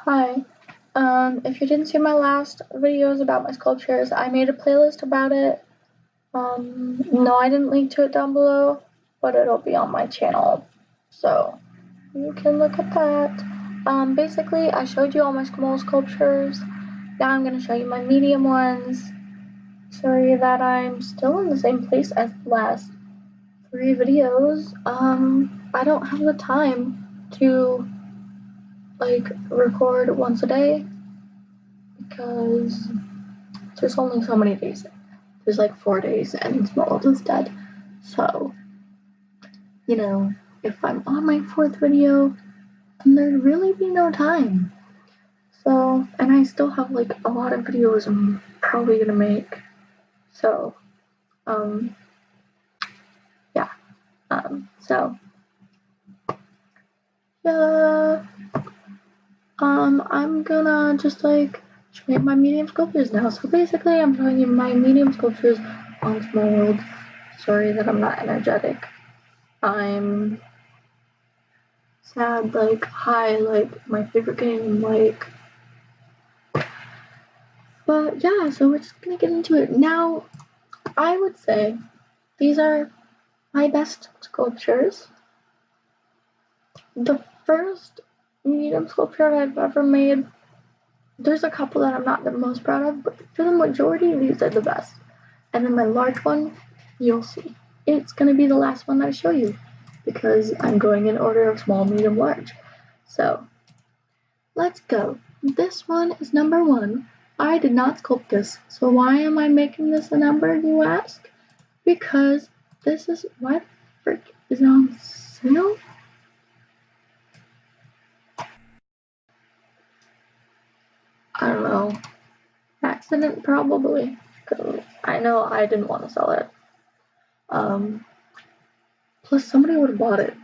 Hi. If you didn't see my last videos about my sculptures, I made a playlist about it. No, I didn't link to it down below, but it'll be on my channel, so you can look at that. Basically, I showed you all my small sculptures. Now I'm going to show you my medium ones. Sorry that I'm still in the same place as the last 3 videos. I don't have the time to record once a day because there's only so many days. There's like 4 days and SOCIALMEDIAS is dead. So, if I'm on my 4th video, then there'd really be no time. So, and I still have like a lot of videos I'm probably gonna make. So, yeah. I'm gonna just show you my medium sculptures now. So basically, I'm showing you my medium sculptures on SMallWorlds. Sorry that I'm not energetic. I'm sad, hi, my favorite game, but yeah, so we're just gonna get into it. Now, I would say these are my best sculptures. The first medium sculpture I've ever made, there's a couple that I'm not the most proud of, but for the majority, these are the best. And then my large one, you'll see. It's gonna be the last one I show you, because I'm going in order of small, medium, large. So, let's go. This one is number 1. I did not sculpt this, so why am I making this a number, you ask? Because this is, why the frick is it on sale? I don't know. Accident, probably. I know I didn't want to sell it. Plus somebody would have bought it.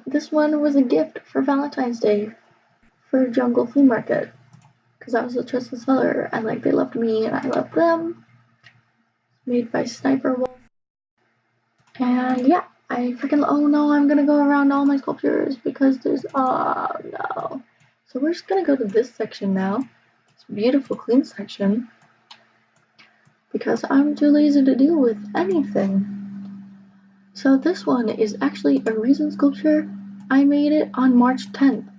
This one was a gift for Valentine's Day for Jungle Flea Market, because I was a trusted seller, and they loved me and I loved them. Made by Sniper Wolf. And yeah, I freaking, oh no, I'm gonna go around all my sculptures because there's, oh no. So we're just gonna go to this section now. This beautiful clean section, because I'm too lazy to deal with anything. So this one is actually a resin sculpture. I made it on March 10th.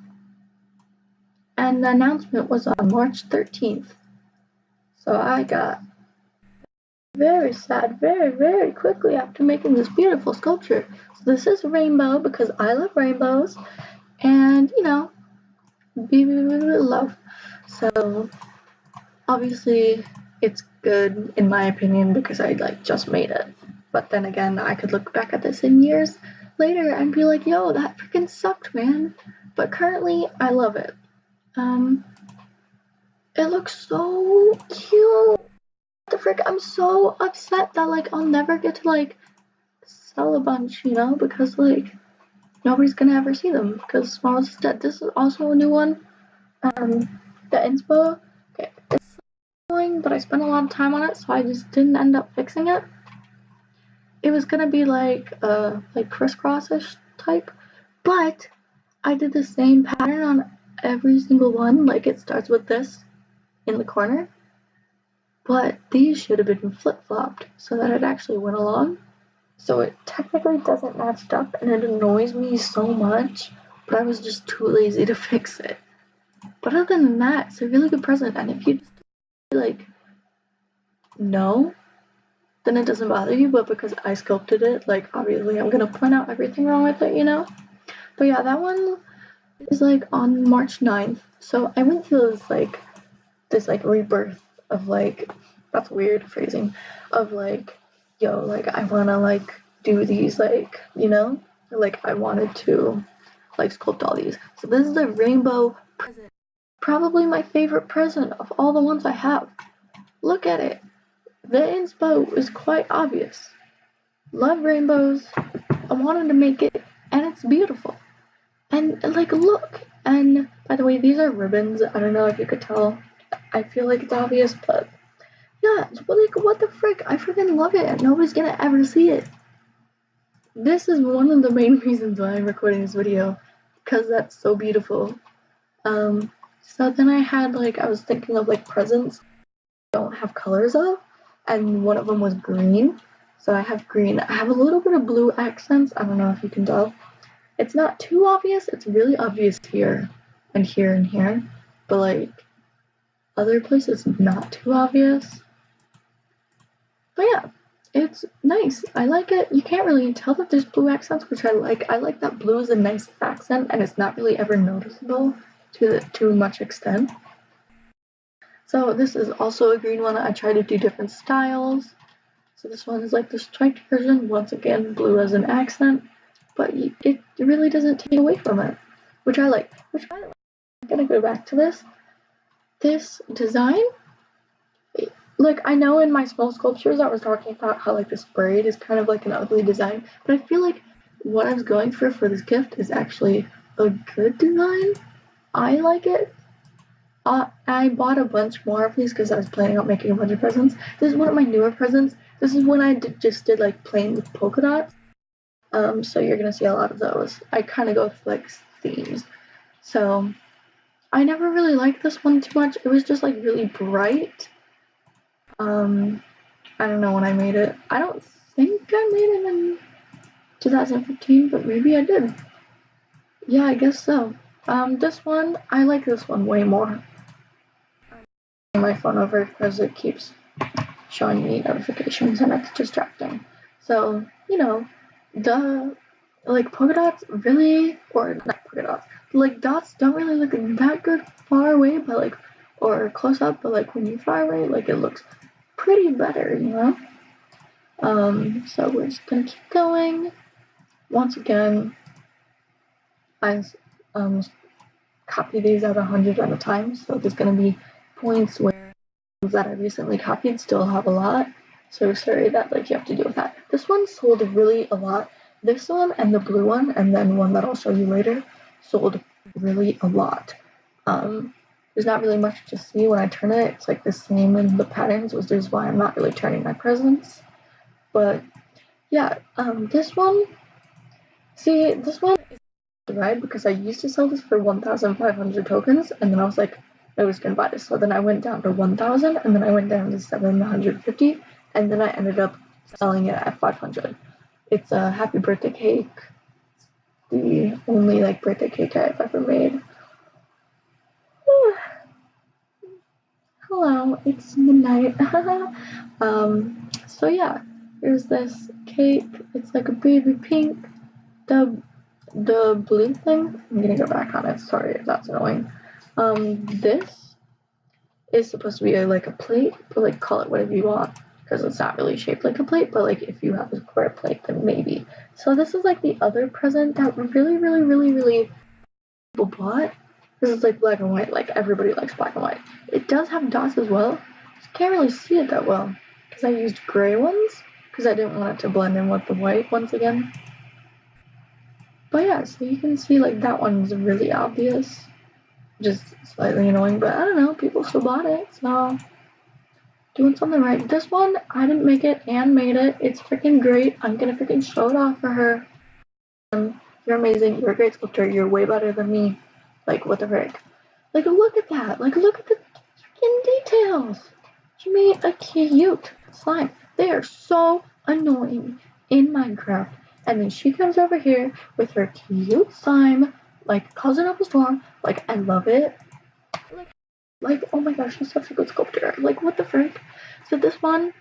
And the announcement was on March 13th. So I got very sad very, very quickly after making this beautiful sculpture. So this is a rainbow because I love rainbows. And, love. So obviously it's good in my opinion because I just made it. But then again, I could look back at this in years later and be like, yo, that freaking sucked, man. But currently, I love it. It looks so cute. What the frick? I'm so upset that I'll never get to sell a bunch, because nobody's gonna ever see them because SMallWorlds is dead. This is also a new one. The inspo. Okay, it's annoying, but I spent a lot of time on it, so I just didn't end up fixing it. It was gonna be crisscross-ish type, but I did the same pattern on every single one. It starts with this in the corner, but these should have been flip-flopped so that it actually went along. So it technically doesn't match up, and it annoys me so much, but I was just too lazy to fix it. But other than that, it's a really good present, and if you just no, then it doesn't bother you, but because I sculpted it, obviously I'm gonna point out everything wrong with it, But yeah, that one is on March 9th, so I went through this rebirth of that's weird phrasing, of yo, I wanna do these I wanted to sculpt all these. So this is a rainbow present, probably my favorite present of all the ones I have. Look at it. The inspo is quite obvious. Love rainbows. I wanted to make it, and it's beautiful. And look. And by the way, these are ribbons. I don't know if you could tell. I feel like it's obvious, but yeah, what the frick? I freaking love it, and nobody's gonna ever see it. This is one of the main reasons why I'm recording this video, because that's so beautiful. So then I had like, I was thinking of like presents I don't have colors of, and one of them was green. So I have green. I have a little bit of blue accents. I don't know if you can tell. It's not too obvious. It's really obvious here and here and here, but like other places, not too obvious. But yeah, it's nice. I like it. You can't really tell that there's blue accents, which I like. I like that blue is a nice accent and it's not really ever noticeable to much extent. So this is also a green one. I try to do different styles. So this one is like the striped version. Once again, blue as an accent, but it really doesn't take away from it, which I like. I'm gonna go back to this. This design, like I know in my small sculptures I was talking about how like this braid is kind of like an ugly design, but I feel like what I was going for this gift is actually a good design. I like it. I bought a bunch more of these because I was planning on making a bunch of presents. This is one of my newer presents. This is when I just did like plain with polka dots. So you're gonna see a lot of those. I kind of go for like themes. So I never really liked this one too much. It was just like really bright. I don't know when I made it. I don't think I made it in 2015, but maybe I did. Yeah, I guess so. This one, I like this one way more. I'm my phone over because it keeps showing me notifications and it's distracting. So, you know, the like polka dots really, or not polka dots, like dots don't really look that good far away, but like, or close up, but like when you're far away, like it looks pretty better, you know? So we're just gonna keep going. Once again, I copy these at 100 at a time, so there's gonna be points where that I recently copied still have a lot. So sorry that like you have to deal with that. This one sold really a lot. This one and the blue one, and then one that I'll show you later, sold really a lot. There's not really much to see when I turn it. It's like the same in the patterns, which is why I'm not really turning my presents. But yeah, this one, see, this one is right because I used to sell this for 1,500 tokens, and then I was like, I was gonna buy this. So then I went down to 1,000, and then I went down to 750, and then I ended up selling it at 500. It's a happy birthday cake. The only like birthday cake I've ever made. Hello, it's midnight. So yeah, here's this cake. It's like a baby pink. The blue thing. I'm gonna go back on it. Sorry if that's annoying. This is supposed to be like a plate, but like call it whatever you want because it's not really shaped like a plate. But like if you have a square plate, then maybe. So this is like the other present that really people bought. This is like black and white. Like everybody likes black and white. It does have dots as well. Just can't really see it that well because I used gray ones because I didn't want it to blend in with the white once again. But yeah, so you can see like that one's really obvious. Just slightly annoying, but I don't know, people still bought it, so doing something right. This one, I didn't make it, Anne made it. It's freaking great. I'm gonna freaking show it off for her. You're amazing. You're a great sculptor. You're way better than me. Like, what the frick? Like, look at that. Like, look at the freaking details. She made a cute slime. They are so annoying in Minecraft. And then she comes over here with her cute slime, like, causing up a storm. Like, I love it. Like, oh my gosh, she's such a good sculptor. Like, what the frick? So this one,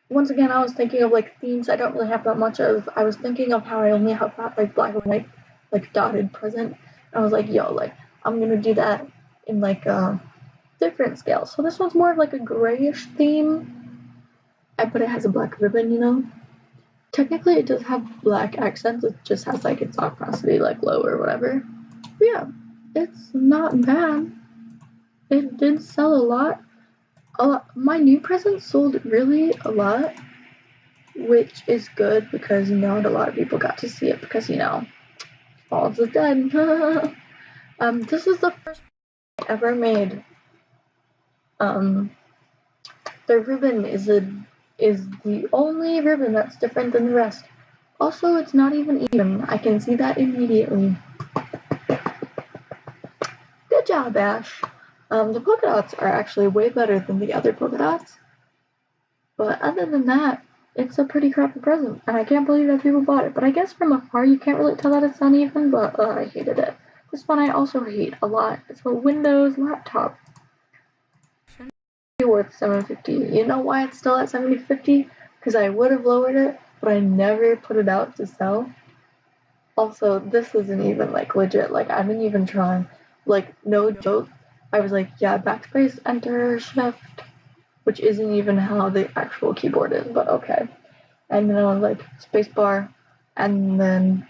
once again, I was thinking of like themes I don't really have that much of. I was thinking of how I only have that like black and white, like dotted present. I was like, yo, like I'm gonna do that in like a different scale. So this one's more of like a grayish theme, but it has a black ribbon, you know. Technically, it does have black accents. It just has like its opacity like low or whatever. But yeah, it's not bad. It did sell a lot. My new present sold really a lot, which is good because not a lot of people got to see it because Falls is dead. This is the first I ever made. The ribbon is the only ribbon that's different than the rest. Also, it's not even. I can see that immediately. Good job, Ash. The polka dots are actually way better than the other polka dots. But other than that, it's a pretty crappy present, and I can't believe that people bought it. But I guess from afar you can't really tell that it's uneven, but I hated it. This one I also hate a lot. It's a Windows laptop. Shouldn't be worth $750. You know why it's still at $750? Because I would have lowered it, but I never put it out to sell. Also, this isn't even like legit. Like, I didn't even try. Like, no joke. I was like, yeah, backspace, enter, shift, which isn't even how the actual keyboard is, but okay. And then I was like, spacebar, and then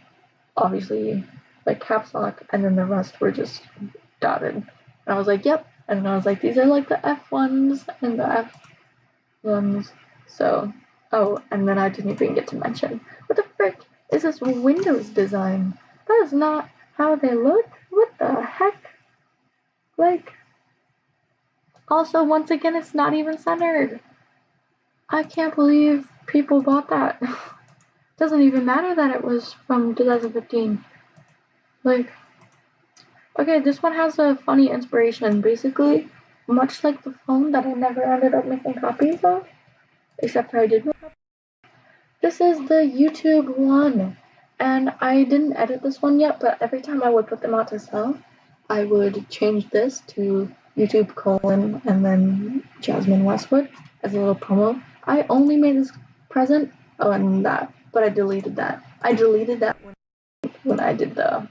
obviously like caps lock, and then the rest were just dotted. And I was like, yep. And then I was like, these are like the F ones and the F ones. So, oh, and then I didn't even get to mention, what the frick is this Windows design? That is not how they look. What the heck? Like, also, once again, it's not even centered. I can't believe people bought that. Doesn't even matter that it was from 2015. Like, okay, this one has a funny inspiration. Basically, much like the phone that I never ended up making copies of, except for I did make copies. This is the YouTube one, and I didn't edit this one yet, but every time I would put them out to sell, I would change this to YouTube colon and then Jasmine Westwood as a little promo. I only made this present, oh, and that, but I deleted that. I deleted that when I did the,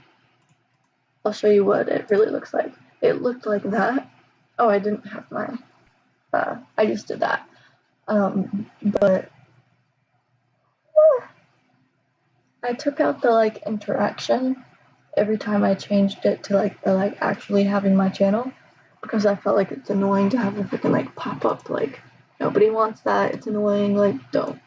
I'll show you what it really looks like. It looked like that. Oh, I didn't have mine. I just did that. But I took out the like interaction every time I changed it to like the like actually having my channel, because I felt like it's annoying to have a freaking like pop up, like nobody wants that, it's annoying, like don't.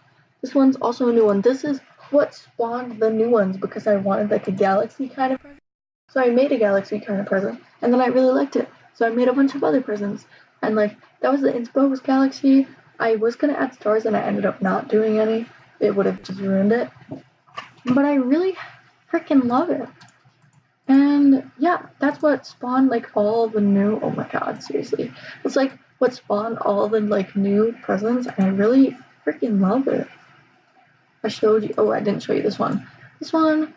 This one's also a new one. This is what spawned the new ones because I wanted like a galaxy kind of present. So I made a galaxy kind of present, and then I really liked it. So I made a bunch of other presents, and like that was the inspo was galaxy. I was gonna add stars and I ended up not doing any. It would have just ruined it. But I really freaking love it. And yeah, that's what spawned like all the new, oh my god, seriously. It's like what spawned all the like new presents, and I really freaking love it. I showed you, oh, I didn't show you this one. This one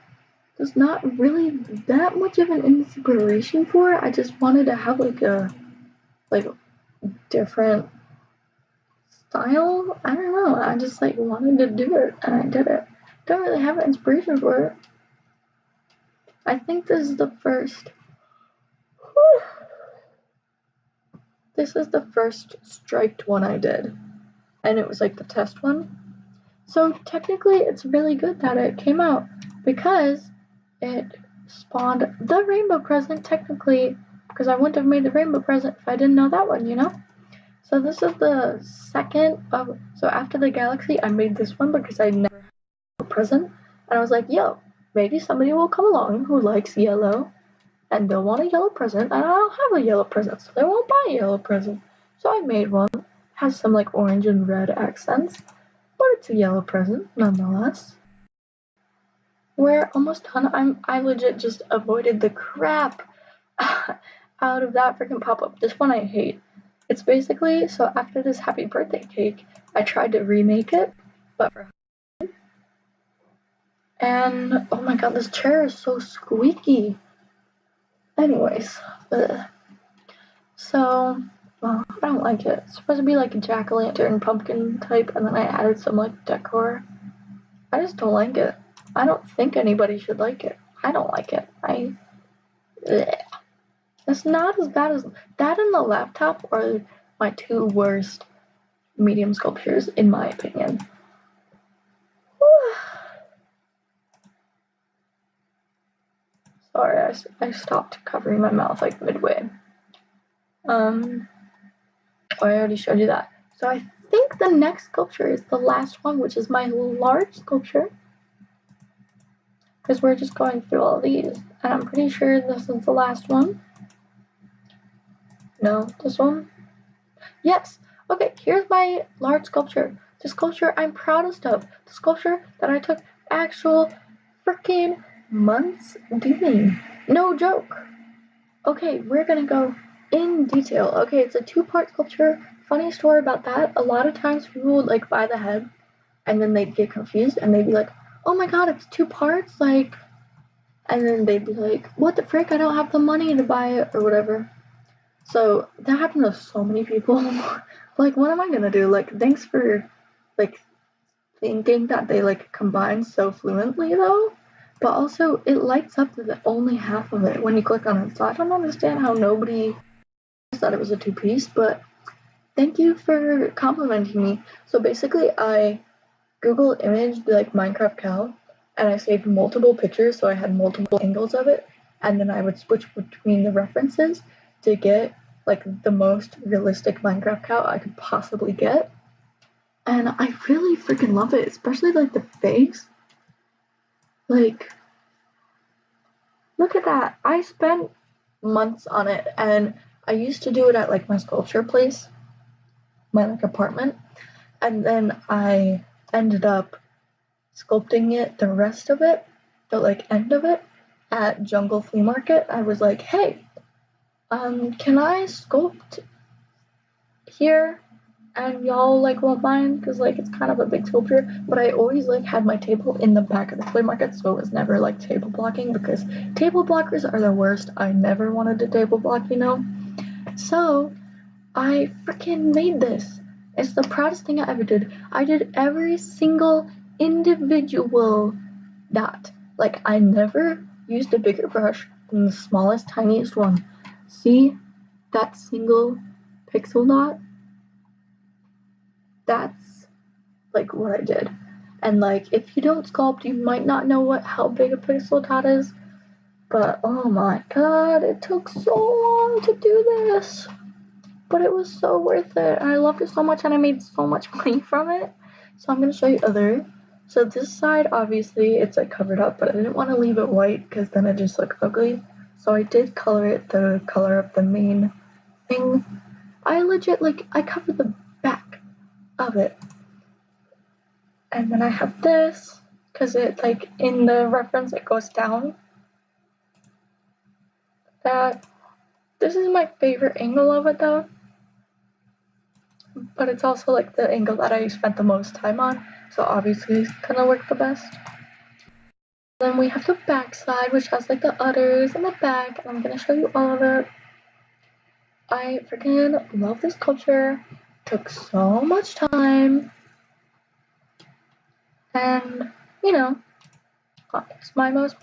there's not really that much of an inspiration for it. I just wanted to have like a different style. I don't know. I just like wanted to do it and I did it. Don't really have an inspiration for it. I think this is the first. This is the first striped one I did. And it was like the test one. So technically it's really good that it came out because it spawned the rainbow present technically, because I wouldn't have made the rainbow present if I didn't know that one, you know? So this is the second of, so after the galaxy, I made this one because I never had a present. And I was like, yo, maybe somebody will come along who likes yellow and they'll want a yellow present and I don't have a yellow present, so they won't buy a yellow present. So I made one, has some like orange and red accents, but it's a yellow present nonetheless. We're almost done. I legit just avoided the crap out of that freaking pop-up. This one I hate. It's basically, so after this happy birthday cake, I tried to remake it, but for and oh my god, this chair is so squeaky. Anyways, so well, I don't like it. It's supposed to be like a jack-o'-lantern pumpkin type, and then I added some like decor. I just don't like it. I don't think anybody should like it. I don't like it. It's not as bad as that and the laptop are my two worst medium sculptures in my opinion. Sorry, I stopped covering my mouth like midway. I already showed you that. So I think the next sculpture is the last one, which is my large sculpture. Because we're just going through all these, and I'm pretty sure this is the last one. No, this one? Yes! Okay, here's my large sculpture. The sculpture I'm proudest of. The sculpture that I took actual freaking months doing. No joke. Okay, we're gonna go in detail. Okay, it's a two-part sculpture. Funny story about that. A lot of times people would like buy the head and then they'd get confused and they'd be like, oh my god, it's two parts, like, and then they'd be like, what the frick, I don't have the money to buy it or whatever. So that happened to so many people. Like, what am I gonna do? Like, thanks for like thinking that they like combine so fluently though. But also it lights up with only half of it when you click on it. So I don't understand how nobody thought it was a two-piece, but thank you for complimenting me. So basically I Google imaged like Minecraft cow and I saved multiple pictures so I had multiple angles of it, and then I would switch between the references to get like the most realistic Minecraft cow I could possibly get. And I really freaking love it, especially like the face. Like, look at that. I spent months on it, and I used to do it at like my sculpture place, my like apartment, and then I ended up sculpting it, the rest of it, the like end of it, at Jungle Flea Market. I was like, hey, can I sculpt here? And y'all like won't mind because like it's kind of a big sculpture, but I always like had my table in the back of the flea market, so it was never like table blocking because table blockers are the worst. I never wanted to table block, you know. So I freaking made this. It's the proudest thing I ever did. I did every single individual dot. Like I never used a bigger brush than the smallest, tiniest one. See that single pixel dot? That's like what I did. And like if you don't sculpt, you might not know how big a pixel dot is. But oh my god, it took so long to do this. But it was so worth it. And I loved it so much and I made so much money from it. So I'm gonna show you other. So this side obviously it's like covered up, but I didn't want to leave it white because then it just looked ugly. So I did color it the color of the main thing. I legit like I covered the back of it. And then I have this, because it like in the reference it goes down. This is my favorite angle of it though. But it's also like the angle that I spent the most time on. So obviously it's gonna work the best. Then we have the back side, which has like the udders and the back, and I'm gonna show you all of it. I freaking love this sculpture. Took so much time. And, you know, it's my most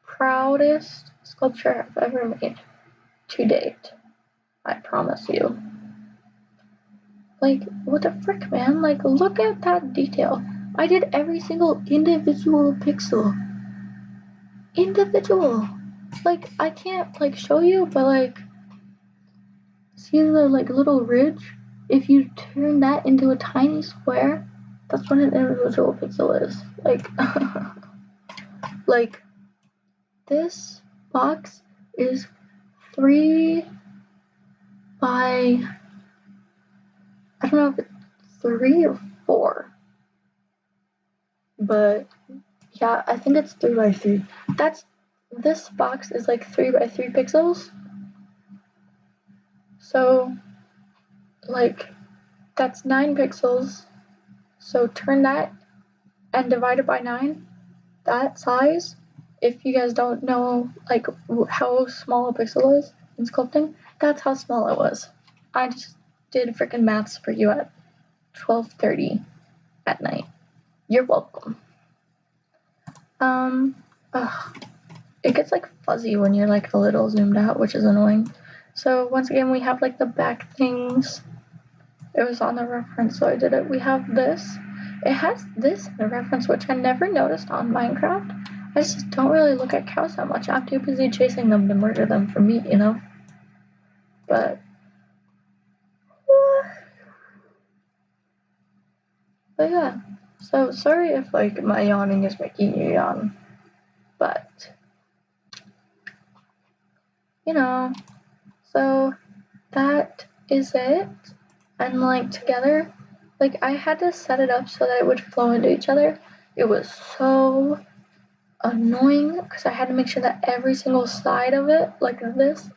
proudest sculpture I've ever made to date. I promise you. Like, what the frick, man? Like, look at that detail. I did every single individual pixel. Individual. Like, I can't, like, show you, but, like, see the, like, little ridge? If you turn that into a tiny square, that's what an individual pixel is. Like, like, this box is 3 by, I don't know if it's 3 or 4. But yeah, I think it's 3 by 3. This box is like 3 by 3 pixels. So like that's 9 pixels. So turn that and divide it by 9. That size, if you guys don't know like how small a pixel is in sculpting, that's how small it was. I just did freaking maths for you at 12:30 at night. You're welcome. It gets like fuzzy when you're like a little zoomed out, which is annoying. So once again, we have like the back things. It was on the reference, so I did it. We have this. It has this in the reference, which I never noticed on Minecraft. I just don't really look at cows that much. I'm too busy chasing them to murder them for meat, you know? But yeah. So sorry if like my yawning is making you yawn. But you know, so that is it. And like together, like I had to set it up so that it would flow into each other. It was so annoying because I had to make sure that every single side of it, like this,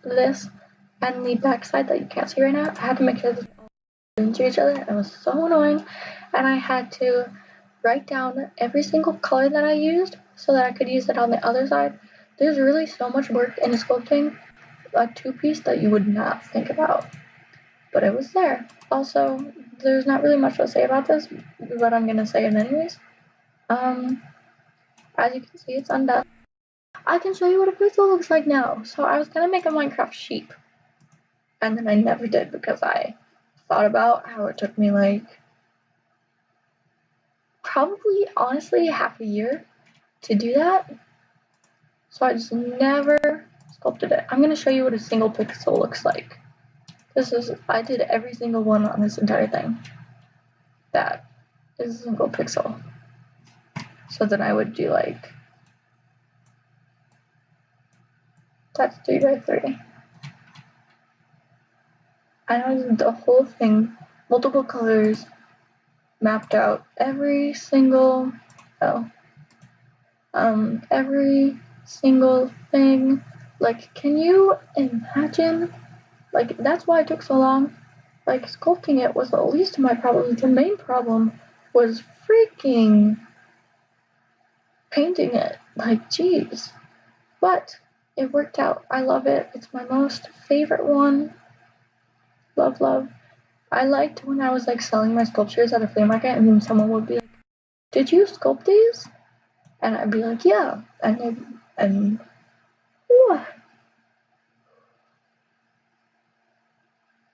and the back side that you can't see right now, I had to make sure that into each other. It was so annoying, and I had to write down every single color that I used so that I could use it on the other side. There's really so much work in sculpting a two-piece that you would not think about, but it was there. Also, there's not really much to say about this, but I'm gonna say it anyways. As you can see, it's undone. I can show you what a pixel looks like now. So I was gonna make a Minecraft sheep, and then I never did because I thought about how it took me like probably honestly half a year to do that. So I just never sculpted it. I'm gonna show you what a single pixel looks like. I did every single one on this entire thing. That is a single pixel. So then I would do like, that's 3 by 3. I know the whole thing, multiple colors, mapped out every single thing. Like, can you imagine? Like, that's why it took so long. Like, sculpting it was the least of my problems. The main problem was freaking painting it. Like, jeez. But it worked out. I love it. It's my most favorite one. Love, love. I liked when I was like selling my sculptures at a flea market, and then someone would be like, "Did you sculpt these?" And I'd be like, "Yeah." And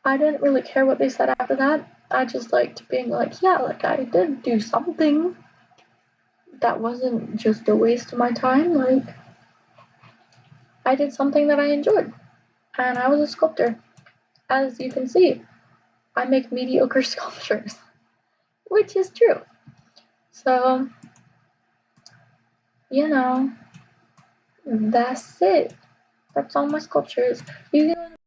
I didn't really care what they said after that. I just liked being like, yeah, like I did do something that wasn't just a waste of my time. Like, I did something that I enjoyed, and I was a sculptor. As you can see, I make mediocre sculptures, which is true. So, you know, that's it. That's all my sculptures. You can,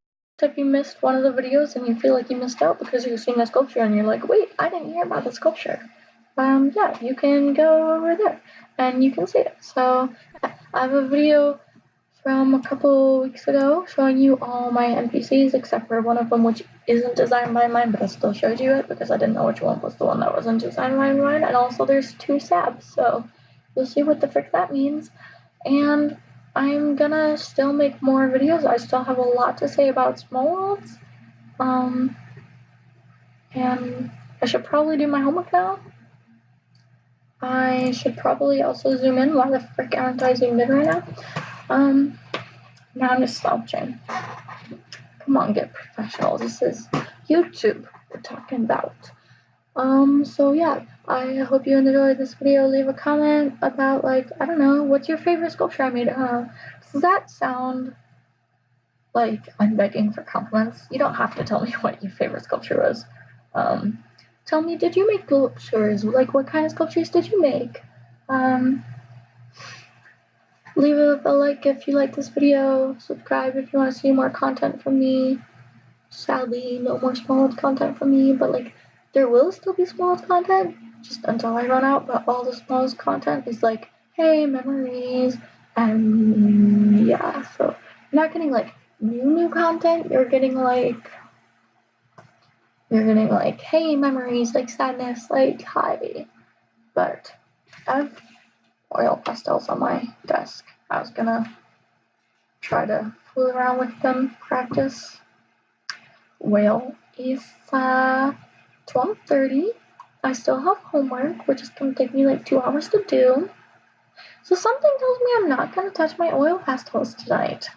if you missed one of the videos and you feel like you missed out because you're seeing a sculpture and you're like, wait, I didn't hear about the sculpture. Yeah, you can go over there and you can see it. So I have a video from a couple weeks ago showing you all my NPCs except for one of them which isn't designed by mine, but I still showed you it because I didn't know which one was the one that wasn't designed by mine. And also there's 2 sabs, so you'll see what the frick that means. And I'm gonna still make more videos. I still have a lot to say about Small Worlds. And I should probably do my homework now. I should probably also zoom in. Why the frick aren't I zoomed in right now? Now I'm just slouching. Come on, get professional. This is YouTube we're talking about. So yeah, I hope you enjoyed this video. Leave a comment about, like, I don't know, what's your favorite sculpture I made? Does that sound like I'm begging for compliments? You don't have to tell me what your favorite sculpture was. Tell me, did you make sculptures? Like, what kind of sculptures did you make? Leave a like if you like this video. Subscribe if you want to see more content from me. Sadly, no more Small Worlds content from me, but like, there will still be Small Worlds content, just until I run out. But all the Small Worlds content is like, hey, memories, and yeah. So you're not getting like new content. You're getting like, hey, memories, like sadness, like hi. But I have oil pastels on my desk. I was gonna try to fool around with them, practice. Well, it's 12:30. I still have homework, which is gonna take me like 2 hours to do. So something tells me I'm not gonna touch my oil pastels tonight.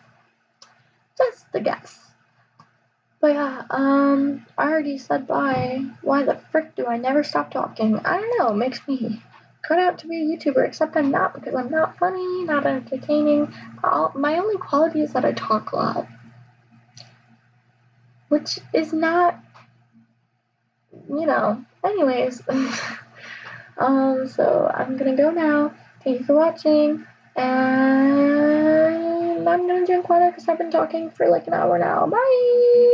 Just the guess. But yeah, I already said bye. Why the frick do I never stop talking? I don't know, it makes me cut out to be a YouTuber, except I'm not, because I'm not funny, not entertaining. My only quality is that I talk a lot, which is not, anyways. So I'm gonna go now. Thank you for watching, and I'm gonna drink water because I've been talking for like an hour now. Bye!